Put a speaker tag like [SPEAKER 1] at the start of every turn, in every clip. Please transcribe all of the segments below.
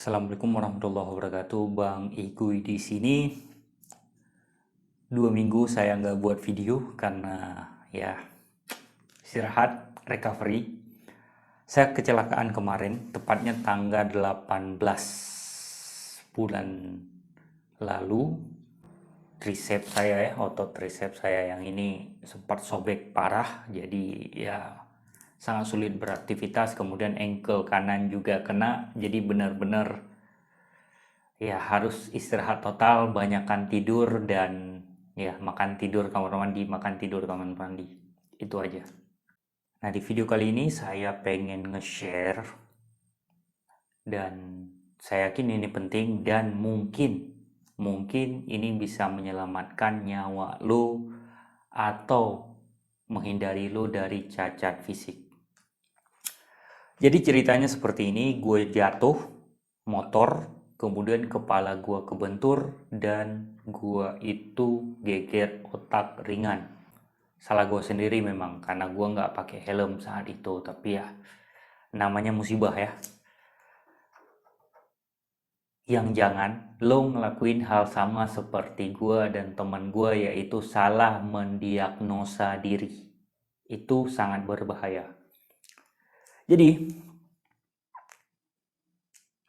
[SPEAKER 1] Assalamualaikum warahmatullahi wabarakatuh, Bang Iguy di sini. 2 minggu saya nggak buat video karena ya istirahat, recovery. Saya kecelakaan kemarin, tepatnya tanggal 18 bulan lalu. Tricep saya ya, otot tricep saya yang ini sempat sobek parah, jadi ya sangat sulit beraktivitas. Kemudian ankle kanan juga kena, jadi benar-benar ya harus istirahat total, banyakkan tidur, dan ya makan tidur kamar mandi, makan tidur kamar mandi. Itu aja. Nah, di video kali ini saya pengen nge-share, dan saya yakin ini penting dan mungkin ini bisa menyelamatkan nyawa lo atau menghindari lo dari cacat fisik. Jadi ceritanya seperti ini, gue jatuh motor, kemudian kepala gue kebentur dan gue itu geger otak ringan. Salah gue sendiri memang karena gue nggak pakai helm saat itu, tapi ya namanya musibah ya. Yang jangan lo ngelakuin hal sama seperti gue dan teman gue, yaitu salah mendiagnosa diri. Itu sangat berbahaya. Jadi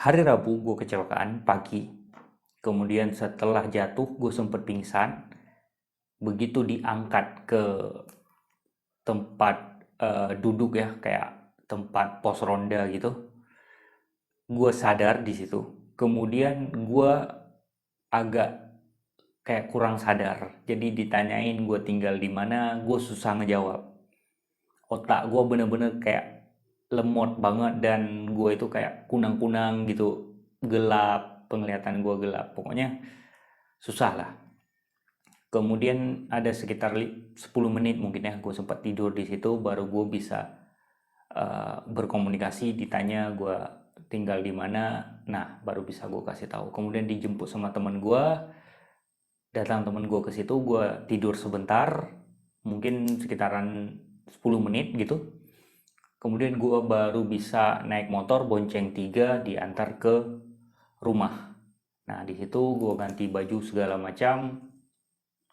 [SPEAKER 1] hari Rabu gue kecelakaan pagi. Kemudian setelah jatuh gue sempet pingsan. Begitu diangkat ke tempat duduk ya, kayak tempat pos ronda gitu, gue sadar di situ. Kemudian gue agak kayak kurang sadar. Jadi ditanyain gue tinggal di mana, gue susah ngejawab. Otak gue bener-bener kayak lemot banget, dan gue itu kayak kunang-kunang gitu, gelap, penglihatan gue gelap. Pokoknya susah lah. Kemudian ada sekitar 10 menit mungkin ya, gue sempat tidur di situ, baru gue bisa berkomunikasi. Ditanya gue tinggal di mana, nah baru bisa gue kasih tahu. Kemudian dijemput sama temen gue, datang temen gue ke situ, gue tidur sebentar, mungkin sekitaran 10 menit gitu. Kemudian gue baru bisa naik motor bonceng 3 diantar ke rumah. Nah di situ gue ganti baju segala macam,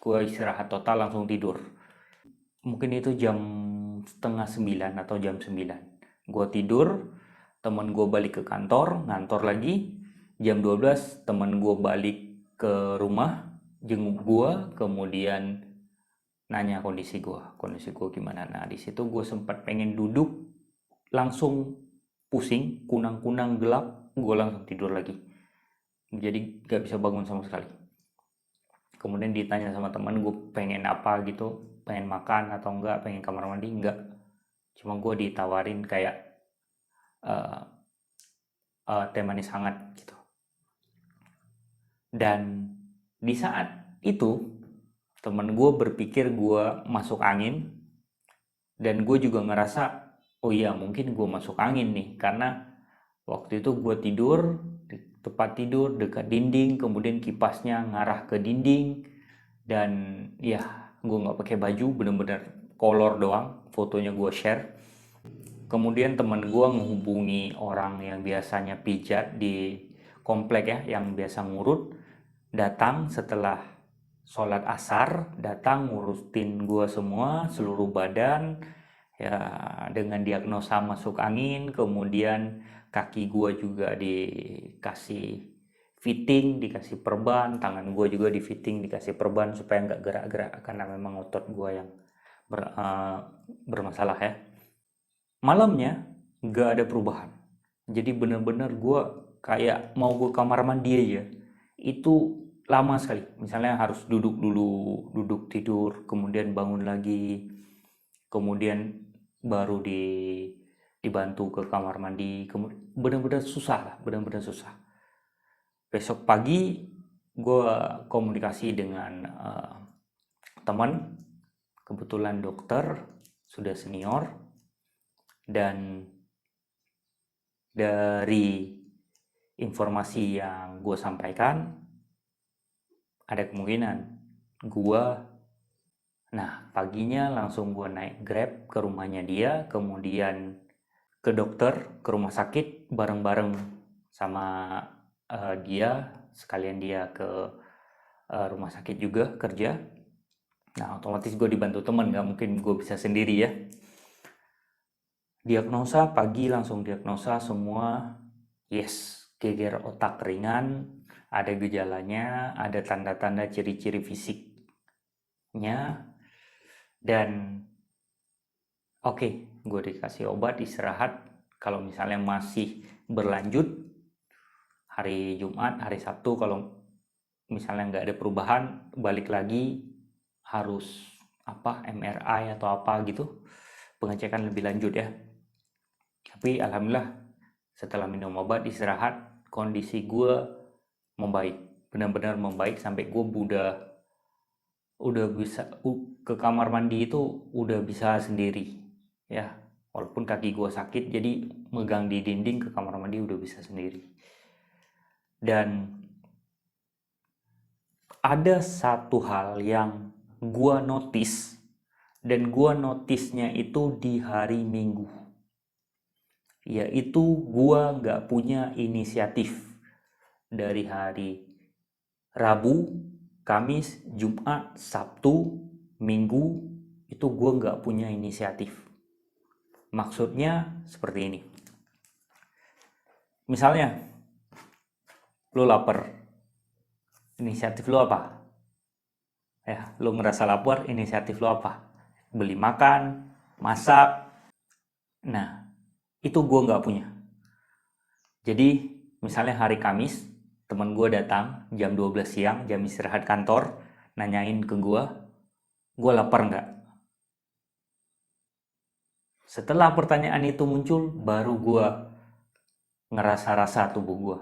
[SPEAKER 1] gue istirahat total, langsung tidur. Mungkin itu jam setengah 9 atau jam 9. Gue tidur, temen gue balik ke kantor, ngantor lagi. Jam 12 temen gue balik ke rumah, jenguk gue, kemudian nanya kondisi gue gimana. Nah di situ gue sempat pengen duduk, langsung pusing, kunang-kunang gelap, gue langsung tidur lagi. Jadi gak bisa bangun sama sekali. Kemudian ditanya sama teman gue pengen apa gitu, pengen makan atau enggak, pengen kamar mandi, enggak. Cuma gue ditawarin kayak uh, teh manis hangat gitu. Dan di saat itu temen gue berpikir gue masuk angin, dan gue juga ngerasa oh iya mungkin gue masuk angin nih, karena waktu itu gue tidur di tempat tidur dekat dinding, kemudian kipasnya ngarah ke dinding, dan ya gue nggak pakai baju, bener-bener kolor doang. Fotonya gue share. Kemudian temen gue menghubungi orang yang biasanya pijat di komplek ya, yang biasa ngurut, datang setelah sholat asar, datang ngurutin gue semua, seluruh badan ya, dengan diagnosa masuk angin. Kemudian kaki gue juga dikasih fitting, dikasih perban, tangan gue juga di fitting, dikasih perban supaya nggak gerak-gerak karena memang otot gue yang bermasalah ya. Malamnya nggak ada perubahan, jadi bener-bener gue kayak mau ke kamar mandi aja itu lama sekali. Misalnya harus duduk dulu, duduk tidur, kemudian bangun lagi, kemudian baru dibantu ke kamar mandi. Bener-bener susah lah, bener-bener susah. Besok pagi gue komunikasi dengan teman, kebetulan dokter, sudah senior, dan dari informasi yang gue sampaikan ada kemungkinan gue, nah paginya langsung gue naik Grab ke rumahnya dia, kemudian ke dokter, ke rumah sakit bareng-bareng sama dia, sekalian dia ke rumah sakit juga kerja. Nah, otomatis gue dibantu temen, gak mungkin gue bisa sendiri ya. Diagnosa pagi, langsung diagnosa semua yes, geger otak ringan, ada gejalanya, ada tanda-tanda ciri-ciri fisiknya, dan oke, gue dikasih obat, istirahat. Kalau misalnya masih berlanjut, hari Jumat, hari Sabtu, kalau misalnya nggak ada perubahan, balik lagi harus MRI atau apa gitu, pengecekan lebih lanjut ya. Tapi alhamdulillah setelah minum obat, istirahat, kondisi gue membaik, benar-benar membaik sampai gue udah bisa ke kamar mandi itu udah bisa sendiri ya, walaupun kaki gue sakit jadi megang di dinding ke kamar mandi udah bisa sendiri. Dan ada satu hal yang gue notice, dan gue notisnya itu di hari Minggu, yaitu gue nggak punya inisiatif. Dari hari Rabu, Kamis, Jumat, Sabtu, Minggu itu gue nggak punya inisiatif. Maksudnya seperti ini. Misalnya, lo lapar, inisiatif lo apa? Ya, lo ngerasa lapar, inisiatif lo apa? Beli makan, masak. Nah, itu gue nggak punya. Jadi, misalnya hari Kamis, temen gue datang jam 12 siang, jam istirahat kantor, nanyain ke gue lapar nggak? Setelah pertanyaan itu muncul, baru gue ngerasa-rasa tubuh gue.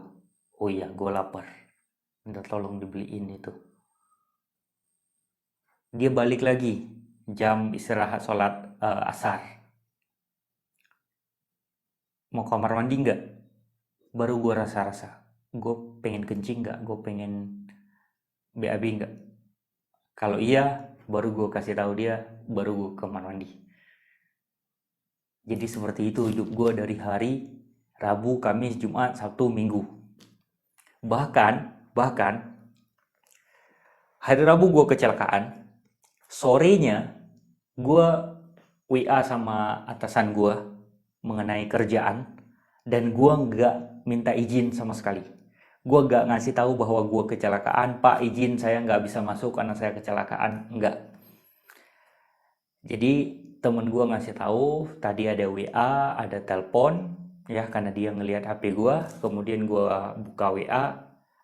[SPEAKER 1] Oh iya, gue lapar. Minta tolong dibeliin itu. Dia balik lagi, jam istirahat sholat asar. Mau kamar mandi nggak? Baru gue rasa-rasa. Gue pengen kencing nggak? Gue pengen BAB nggak? Kalau iya, baru gue kasih tahu dia, baru gue ke kamar mandi. Jadi seperti itu hidup gue dari hari Rabu, Kamis, Jumat, Sabtu, Minggu. Bahkan hari Rabu gue kecelakaan, sorenya gue WA sama atasan gue mengenai kerjaan, dan gue nggak minta izin sama sekali. Gue nggak ngasih tahu bahwa gue kecelakaan, Pak izin saya nggak bisa masuk karena saya kecelakaan, nggak. Jadi temen gue ngasih tahu, tadi ada WA, ada telepon, ya karena dia ngelihat HP gue, kemudian gue buka WA,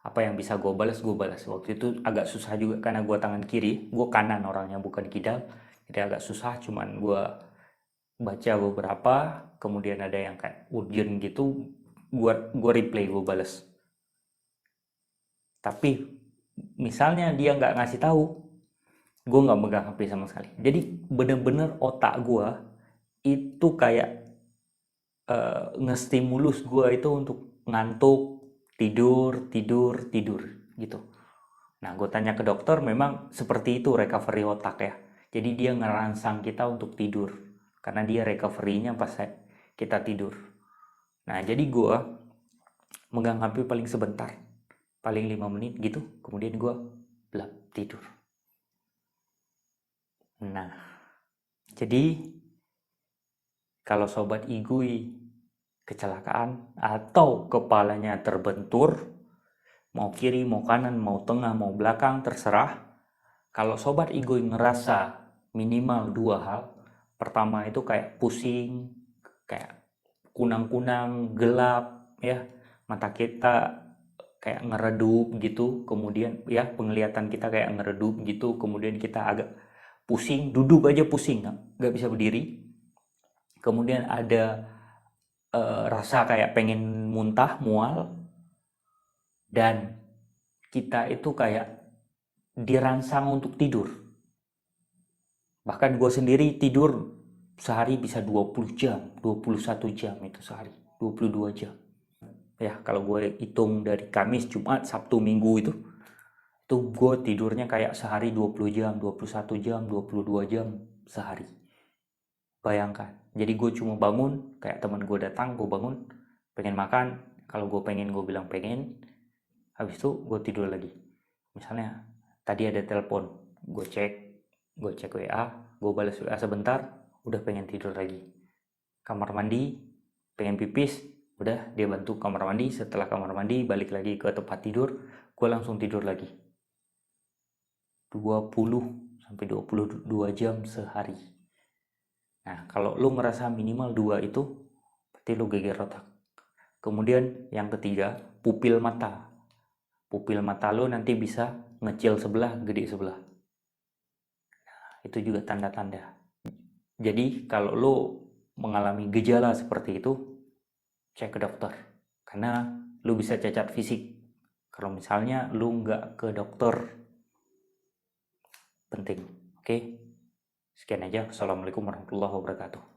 [SPEAKER 1] apa yang bisa gue balas gue balas. Waktu itu agak susah juga karena gue tangan kiri, gue kanan orangnya bukan kidal, jadi agak susah. Cuman gue baca beberapa, kemudian ada yang kayak urgent gitu, gue replay, gue balas. Tapi misalnya dia nggak ngasih tahu, gue nggak megang HP sama sekali. Jadi bener-bener otak gue itu kayak ngestimulus gue itu untuk ngantuk, tidur, tidur, tidur gitu. Nah, gue tanya ke dokter, memang seperti itu recovery otak ya. Jadi dia ngerangsang kita untuk tidur, karena dia recovery-nya pas kita tidur. Nah, jadi gue megang HP paling sebentar, paling 5 menit gitu, kemudian gue blap, tidur. Nah, jadi kalau sobat igui kecelakaan atau kepalanya terbentur, mau kiri, mau kanan, mau tengah, mau belakang, terserah. Kalau sobat igui ngerasa minimal 2 hal, pertama itu kayak pusing, kayak kunang-kunang, gelap ya, mata kita kayak ngeredup gitu, kemudian ya penglihatan kita kayak ngeredup gitu, kemudian kita agak pusing, duduk aja pusing, nggak bisa berdiri. Kemudian ada rasa kayak pengen muntah, mual, dan kita itu kayak dirangsang untuk tidur. Bahkan gue sendiri tidur sehari bisa 20 jam, 21 jam itu sehari, 22 jam. Ya, kalau gue hitung dari Kamis, Jumat, Sabtu, Minggu itu gue tidurnya kayak sehari 20 jam, 21 jam, 22 jam sehari. Bayangkan. Jadi gue cuma bangun, kayak teman gue datang, gue bangun, pengen makan, Kalau gue pengen, gue bilang pengen, habis itu gue tidur lagi. Misalnya tadi ada telepon, gue cek WA, gue balas WA sebentar, udah pengen tidur lagi. Kamar mandi, pengen pipis, udah dia bantu kamar mandi. Setelah kamar mandi balik lagi ke tempat tidur, gue langsung tidur lagi. 20 sampai 22 jam sehari. Nah, kalau lu ngerasa minimal 2 itu, berarti lu geger otak. Kemudian yang ketiga, pupil mata. Pupil mata lu nanti bisa ngecil sebelah, gede sebelah. Nah, itu juga tanda-tanda. Jadi kalau lu mengalami gejala seperti itu, cek ke dokter. Karena lu bisa cacat fisik. Kalau misalnya lu nggak ke dokter, penting. Oke? Sekian aja. Assalamualaikum warahmatullahi wabarakatuh.